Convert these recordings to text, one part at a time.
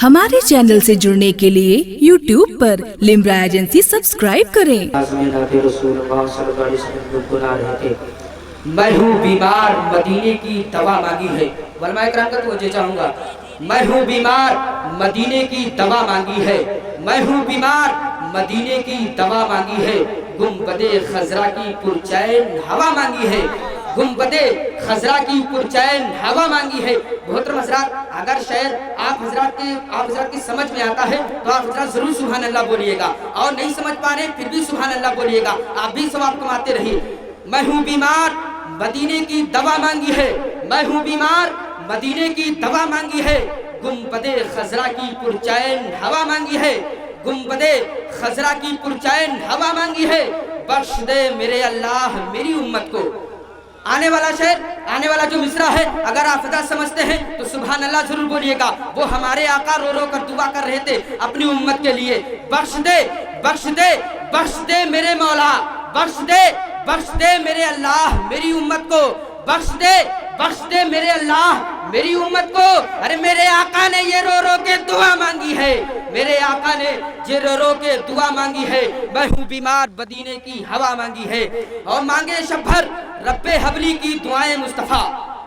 हमारे चैनल से जुड़ने के लिए YouTube पर लिम्रा एजेंसी सब्सक्राइब करें। मैं हूँ बीमार, मदीने की दवा मांगी है। वलमा इकराम का तो चाहूँगा, मैं हूँ बीमार, मदीने की दवा मांगी है। मैं हूँ बीमार, मदीने की दवा मांगी है। गुंबदे खजरा की पुरचैन हवा मांगी है। गुंबदे खजरा की पुरचैन हवा मांगी है। मोहतरम हज़रात, अगर शायर आप हज़रात की समझ में आता है तो आप हज़रात जरूर सुभान अल्लाह बोलिएगा, और नहीं समझ पा रहे फिर भी सुभान अल्लाह बोलिएगा, आप भी सवाब कमाते रहिए। मैं हूँ बीमार, मदीने की दवा मांगी है। मैं हूँ बीमार, मदीने की दवा मांगी है। गुंबदे खजरा की पुरचैन हवा मांगी है। गुंबदे खजरा की पुरचैन हवा मांगी है। बख्श दे मेरे अल्लाह मेरी उम्मत को। आने वाला शेर, आने वाला जो मिसरा है, अगर आप हज़रात समझते हैं तो सुभान अल्लाह जरूर बोलिएगा। वो हमारे आका रो रो कर दुआ कर रहे थे अपनी उम्मत के लिए। बख्श दे, बख्श दे, बख्श दे मेरे मौला, बख्श दे, बख्श दे मेरे अल्लाह मेरी उम्मत को। बख्श दे मेरे अल्लाह मेरी उम्मत को। अरे मेरे आका ने ये रो रो के दुआ मांगी है। मेरे आका ने ये रो रो के दुआ मांगी है। मैं हूँ बीमार, मदीने की हवा मांगी है। और मांगे शब भर रब्बे हबली की दुआएं मुस्तफ़ा।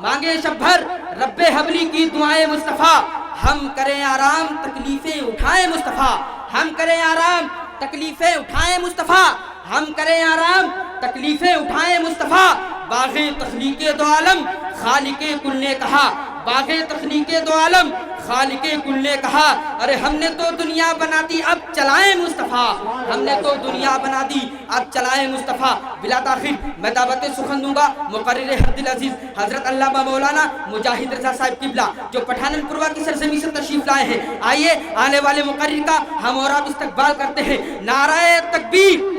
मांगे शब भर रब्बे हबली की दुआएं मुस्तफ़ा। हम करें आराम, तकलीफें उठाएं मुस्तफ़ा। हम करें आराम, तकलीफें उठाएं मुस्तफ़ा। हम करें आराम, तकलीफें उठाएं मुस्तफ़ा। बाग़े तख़लीक़े दो आलम खालिक़े कुल ने कहा। बाग़े तख़लीक़े दो आलम खालिक़े कुल ने कहा। अरे हमने तो दुनिया बना दी, अब चलाएं मुस्तफ़ा। हमने तो दुनिया बना दी, अब चलाएं मुस्तफ़ा। बिला ताख़ीर मैं दावत सुखन दूंगा मुक़र्रिर हद्दिल अज़ीज़ हज़रत अल्लामा मौलाना मुजाहिद रज़ा साहिब क़िबला, जो पठाननपुरवा की सरज़मीं से तशरीफ़ लाए हैं। आइए आने वाले मुक़र्रिर का हम और आप इस्तक़बाल करते हैं। नाराए तकबीर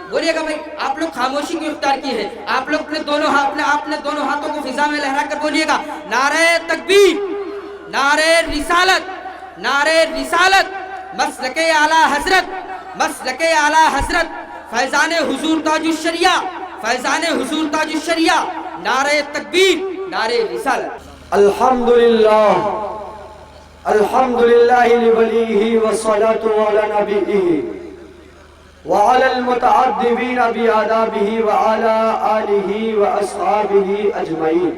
बोलिएगा भाई। आप लोग खामोशी क्यों इख्तियार की है? आप लोग अपने दोनों हाथों को फिजा में लहरा कर बोलिएगा, नारे तकबीर, नारे रिसालत, नारे रिसालत, मसलके आला हजरत, मसलके आला हजरत, फैजाने हुजूर ताजुश शरिया, फैजाने हुजूर ताजुश शरिया। नारे तकबीर, नारे रिसालत। अल्हम्दुलिल्लाह, अल्हम्दुलिल्लाहि लिवलीही वस्सलातु अला नबीही वअलल मुतअद्दिबीन बिआदाबिही वअला आलिही व अस्हाबिही अजमईन।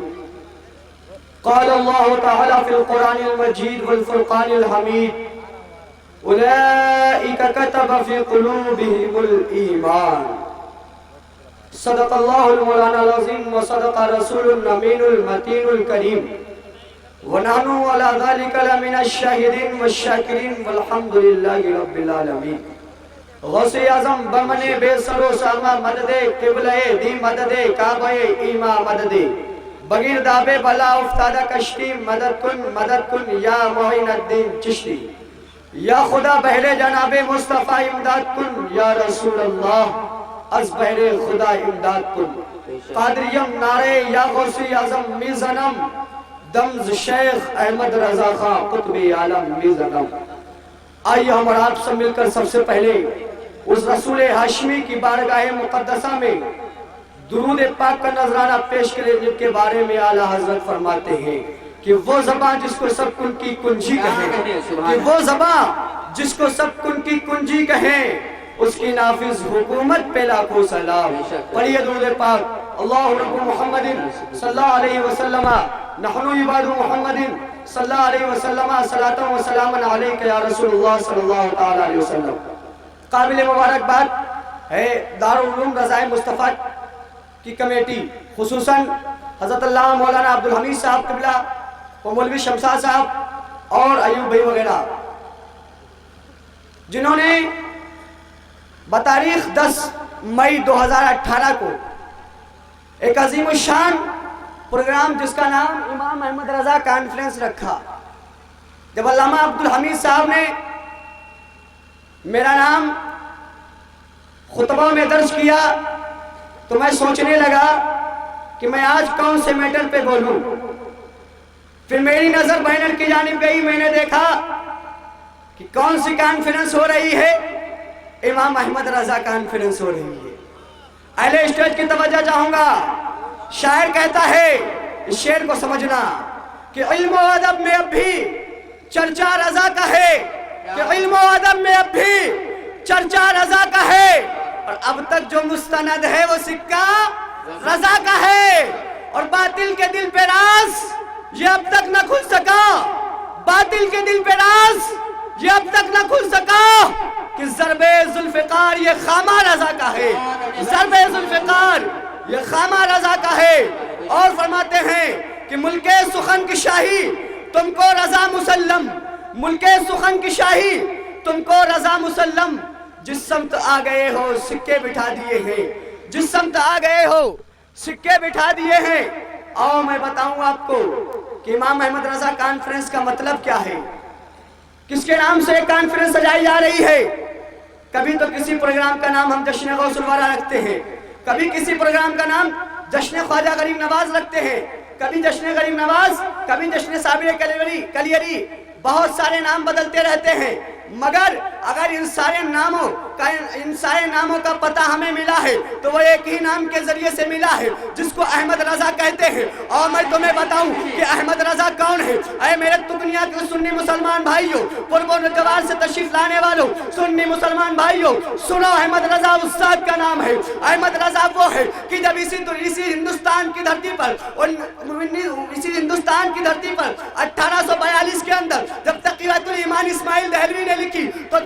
क़ाल अल्लाहु तआला फ़िल क़ुरानिल मजीद वल फ़ुरक़ानिल हमीद उलाइका कतब फ़ी क़ुलूबिहिमुल ईमान। सदक़ल्लाहुल मौलानाल अज़ीम व सदक़ रसूलुन अमीनुल मतीनुल करीम व नहनु अला ज़ालिका लमिनश शाहिदीन वश्शाकिरीन वल्हम्दुलिल्लाहि रब्बिल आलमीन। गौसे आज़म बमने बेसरो सामा मददे किबले दी मददे काबे ईमा मददे बगीर दाबे बला उफ्तादा कश्ती मदद कुन या मोइनुद्दीन चिश्ती। या खुदा बहरे जनाबे मुस्तफ़ा इमदाद कुन या रसूल अल्लाह अज़ बहरे खुदा इमदाद कुन। कादरियम नारे या गौसे आज़म मीज़नम दम्ज़ शेख अहमद रज़ा खां कुतुब आलम मीज़नम। आइए हम और आप सब मिलकर सबसे पहले उस रसूल हाशमी की बारगाह मुक़द्दसा में दुरूद पाक का नजराना पेश करें, जिनके बारे में आला हजरत फरमाते हैं कि वो ज़बां जिसको सब कुन की कुंजी कहें, कि वो ज़बां जिसको सब कुन की कुंजी कहें, उसकी नाफिज हुकूमत पे लाखों सलाम। पढ़िए दुरूद पाक। अल्लाहु रब्बु मुहम्मदिन सल्लल्लाहु अलैहि वसल्लम नहनु इबादु मुहम्मदिन सल्लल्लाहु अलैहि वसल्लम सलातन व सलामन अलैका या रसूलुल्लाह सल्लल्लाहु तआला अलैहि वसल्लम। काबिल मुबारकबाद है दारुल उलूम रज़ाए मुस्तफ़ा की कमेटी, खुसूसन हज़रत अल्लामा मौलाना अब्दुल हमीद साहब क़िबला व मौलवी शमशाद साहब और अयूब भाई वगैरह, जिन्होंने बतारीख 10 मई 2018 को एक अजीम शान प्रोग्राम जिसका नाम इमाम अहमद रज़ा कॉन्फ्रेंस रखा। जब अल्लामा अब्दुल हमीद साहब ने मेरा नाम खुतबा में दर्ज किया तो मैं सोचने लगा कि मैं आज कौन से मैटर पे बोलूं। फिर मेरी नजर बैनर की जानिब गई, मैंने देखा कि कौन सी कॉन्फ्रेंस हो रही है, इमाम अहमद रज़ा कॉन्फ्रेंस हो रही है। अहले स्टेज की तवज्जो चाहूंगा। शायर कहता है, इस शेर को समझना कि इल्म व अदब में अब भी चर्चा रजा का है कि इल्म व अदब में अब भी चर्चा रजा का है, और अब तक जो मुस्तनद है वो सिक्का रजा का है। और बातिल के दिल पे राज ये अब तक न खुल सका, बातिल के दिल पे राज ये अब तक न खुल सका कि ज़रबे ज़ुल्फ़िकार ये खामा रजा का है, ज़रबे ज़ुल्फ़िकार ये खामा रजा का है। और फरमाते हैं कि मुल्के सुखन की शाही तुमको रजा मुसल्लम, मुल्के सुखन की शाही तुमको रजा मुसल्लम। जिस समत आ गए हो सिक्के बिठा दिए हैं, जिस समत आ गए हो सिक्के बिठा दिए हैं। आओ मैं बताऊं आपको कि इमाम अहमद रजा कॉन्फ्रेंस का मतलब क्या है, किसके नाम से कॉन्फ्रेंस सजाई जा रही है। कभी तो किसी प्रोग्राम का नाम हम जश्न गौसुल वाला रखते हैं, कभी किसी प्रोग्राम का नाम जश्न ख्वाजा गरीब नवाज रखते हैं, कभी जश्न गरीब नवाज, कभी जश्न साबिर कलियरी, बहुत सारे नाम बदलते रहते हैं। मगर अगर इन सारे नामों का पता हमें मिला है तो वो एक ही नाम के जरिए से मिला है जिसको अहमद रजा कहते हैं। और मैं तुम्हें बताऊं कि अहमद रजा कौन है। अरे मेरे तुगनिया के सुन्नी मुसलमान भाइयों, पूर्व जवार से तशरीफ लाने वालों सुन्नी मुसलमान भाइयों, सुनो अहमद रजा उस्ताद का नाम है। अहमद रजा वो है कि जब इसी हिंदुस्तान की धरती पर और इसी हिंदुस्तान की धरती पर 1842 के अंदर जब तक़ियतुल ईमान इस्माइल दहलवी ने लिखी तो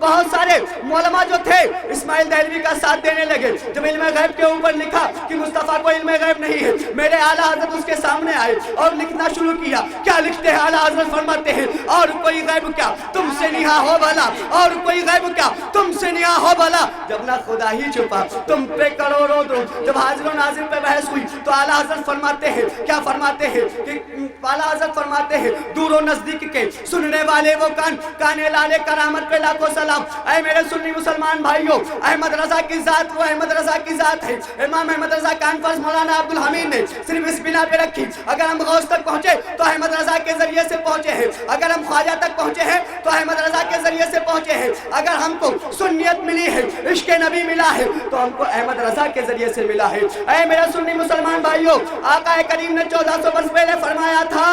बहुत सारे मौलमा जो थे इस्माइल दहलवी का साथ देने लगे। जब इल्म गैब के ऊपर लिखा कि मुस्तफा को इल्म गैब नहीं है, मेरे आला हजरत उसके सामने आए और लिखना शुरू किया। क्या लिखते हैं आला हजरत फरमाते हैं, और कोई गैब क्या तुमसे निहा हो भला, और कोई गैब क्या तुमसे निहा हो भला, जब ना खुदा ही छुपा तुम पे करोड़ों दो। जब हाजिर नाजिर पे बहस हुई तो आला हजरत फरमाते हैं, क्या फरमाते हैं कि आला हजरत फरमाते हैं, दूर नजदीक के सुनने वाले वो काने लाले करामत पे लाखों सलाम। ऐ मेरे सुन्नी मुसलमान भाइयों, अहमद रजा की जात वो अहमद रजा की जात है। इमाम अहमद रजा कॉन्फ्रेंस मौलाना अब्दुल हमीद ने सिर्फ इस बिना पे रखी, अगर हम गौस तक पहुंचे तो अहमद रजा के जरिए से पहुंचे हैं, अगर हम ख्वाजा तक पहुंचे हैं तो अहमद रजा के जरिए से पहुंचे हैं, अगर हमको सुन्नियत मिली है, इश्क नबी मिला है तो हमको अहमद रजा के जरिए से मिला है। ऐ मेरे सुन्नी मुसलमान भाइयों, आका करीम ने 1400 वर्ष पहले फरमाया था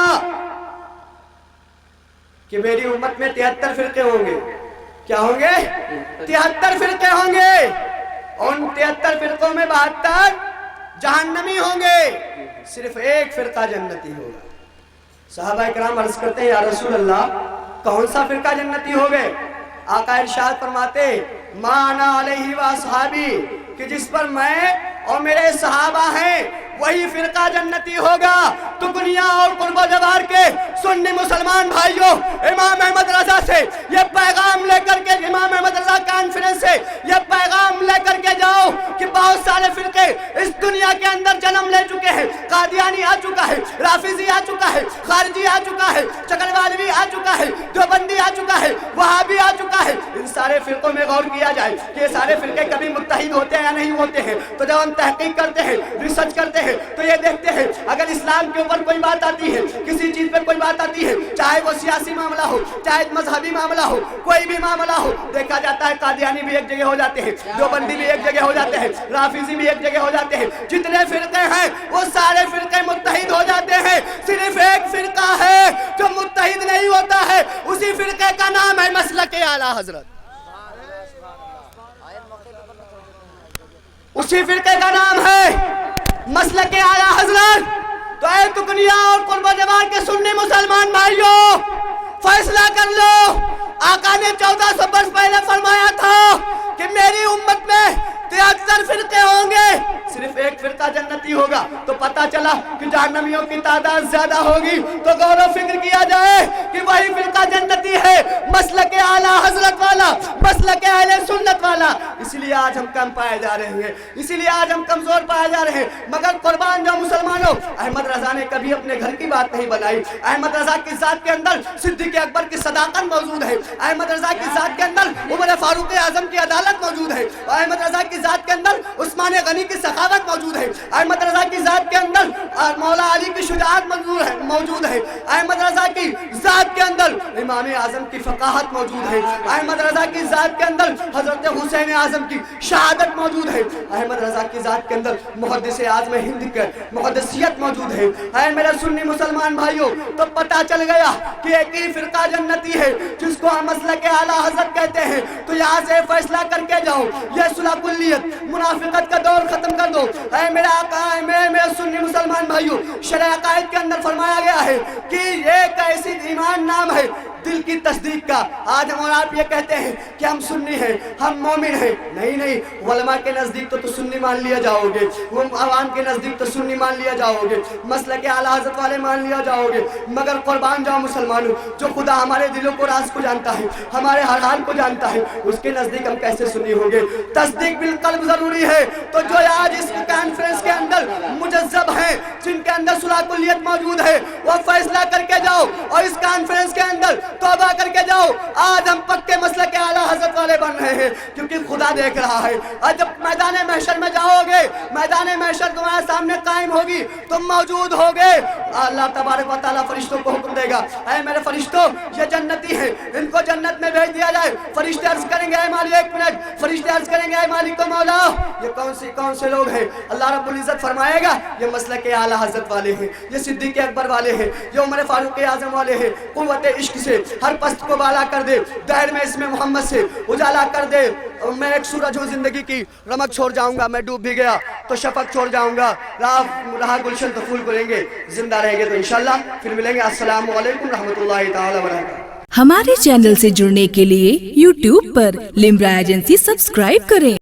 कि मेरी उम्मत में 73 फिरके होंगे। क्या होंगे? 73 फिरके होंगे। उन 73 फिरकों में 72 जहन्नमी होंगे, सिर्फ एक फिरका जन्नती होगा। सहाबा इकराम अर्ज करते हैं, या रसूल अल्लाह कौन सा फिरका जन्नती हो गए? आका इरशाद फरमाते, माना अलैहि व असहाबी, कि जिस पर मैं और मेरे सहाबा हैं वही फिरका जन्नती होगा। तो दुनिया और कुर्बा जवार के सुन्नी मुसलमान भाइयों, इमाम अहमद रजा से ये पैगाम लेकर के, इमाम अहमद रजा कॉन्फ्रेंस से ये पैगाम लेकर के जाओ कि बहुत सारे फिरके इस दुनिया के अंदर जन्म ले चुके हैं। कादियानी आ चुका है, राफिजी आ चुका है, खारजी आ चुका है, चकलवालवी आ चुका है, देवबंदी आ चुका है, वहाबी आ चुका है। इन सारे फिरकों में गौर किया जाए कि ये सारे फिरके कभी मुत्तहिद होते हैं या नहीं होते हैं। तो जब हम तहकीक करते हैं, रिसर्च करते हैं, तो ये देखते हैं अगर इस्लाम के ऊपर कोई बात आती है, किसी चीज पे कोई बात आती है, चाहे वो सियासी मामला हो, चाहे मजहबी मामला हो, कोई भी मामला हो, देखा जाता है कादियानी भी एक जगह हो जाते हैं, देवबंदी भी एक जगह हो जाते हैं, राफिजी भी एक जगह हो जाते हैं। जितने फिरके हैं वो सारे फिरके मुत्तहिद हो जाते हैं। सिर्फ एक फिरका है जो मुत्तहिद नहीं होता है, उसी फिरके का नाम है मसलक आला हजरत। उसी फिरके का नाम है मसलक आला हजरत। तो ऐ तुकनिया और कुर्बा जवार के सुन्नी मुसलमान भाइयों, फैसला कर लो। आका ने 1400 वर्ष पहले फरमाया था कि मेरी उम्मत में 73 फिरके होंगे, सिर्फ एक फिरका जन्नती होगा। तो पता चला कि जहन्नमियों की तादाद ज्यादा होगी, तो गौरव फिक्र किया जाए कि वही फिरका जन्नती है, मसलक आला हजरत वाला, मसलक अहले सुन्नत वाला। इसलिए आज हम कम पाए जा रहे हैं, इसीलिए आज हम कमजोर पाए जा रहे हैं। मगर कुर्बान जो मुसलमानों, अहमद रजा ने कभी अपने घर की बात नहीं बनाई। अहमद रजा की जात के अंदर सिद्दीक़ अकबर की सदाकत मौजूद है, अहमद रजा की जात के अंदर उमर फारूक आजम की अदालत मौजूद है, अहमद रजा की जात के अंदर उस्मान गनी की सखावत मौजूद है, अहमद रजा की जात के अंदर मौला अली की शुजाअत मौजूद है, अहमद रजा की जात के अंदर इमाम आजम की फकाहत मौजूद है। अहमद रजा की जात के अंदर हजरत हुसैन आजम की शहादत मौजूद है। अहमद रजा की जात के अंदर मुहद्दिस आज़म हिंद के मुहद्दिसियत मौजूद है। ऐ मेरे सुन्नी मुसलमान भाइयों, तो पता चल गया कि एक ही फिरका जन्नती है जिसको हम मसलक आला हज़रत कहते हैं। तो यहाँ से फैसला करके जाओ, ये सुलह कुल्लियत मुनाफिकत का दौर खत्म कर दो। ऐ मेरा आका, मेरे सुन्नी मुसलमान भाइयों, शरअ अक़ाइद के अंदर फरमाया गया है कि एक ऐसी ईमान नाम है दिल की तस्दीक का। आज हम और आप ये कहते हैं कि हम सुन्नी हैं, हम मोमिन हैं। नहीं नहीं, उलमा के नज़दीक तो सुन्नी मान लिया जाओगे, आवाम के नज़दीक तो सुन्नी मान लिया जाओगे, मसलक आला हज़रत वाले मान लिया जाओगे, मगर कुर्बान जाओ मुसलमानों, जो खुदा हमारे दिलों को राज को जानता है, हमारे हर हाल को जानता है, उसके नज़दीक हम कैसे सुन्नी होंगे। तस्दीक बिल्कुल ज़रूरी है। तो जो आज इस कॉन्फ्रेंस के अंदर मुजज़्ज़ब हैं, जिनके अंदर सुलह कुल्लियत मौजूद है, वो फैसला करके जाओ और इस कॉन्फ्रेंस के अंदर तौबा करके जाओ। आज हम पक्के मसलक के आला हज़रत वाले बन रहे हैं, क्योंकि खुदा देख रहा है। और जब मैदान महशर में जाओगे, मैदान महशर तुम्हारे सामने कायम होगी, तुम मौजूद होगे, अल्लाह तबारक व तआला फरिश्तों को हुक्म देगा, ऐ मेरे फरिश्तों, ये जन्नती हैं, इनको जन्नत में भेज दिया जाए। फरिश्ते अर्ज करेंगे, ऐ मालिक, एक मिनट, फरिश्ते अर्ज करेंगे, ऐ मालिक को मौला, ये कौन से लोग हैं? अल्लाह रब्बुल इज्जत फरमाएगा, ये मसलक के आला हज़रत वाले हैं, ये सिद्दीक़ अकबर वाले हैं, ये उमर फारूक आज़म वाले हैं। कुव्वत इश्क से हर पस्त को बाला कर दे, दहर में इसमें मोहम्मद से उजाला कर दे। मैं एक सूरज हूँ जिंदगी की, रमक छोड़ जाऊंगा, मैं डूब भी गया तो शफक छोड़ जाऊंगा, रहा गुलशन तो फूल खुलेंगे, जिंदा रहेंगे तो इंशाल्लाह फिर मिलेंगे। अस्सलामु अलैकुम रहमतुल्लाहि ताला व बरकातहू। हमारे चैनल से जुड़ने के लिए YouTube पर लिम्रा एजेंसी सब्सक्राइब करें।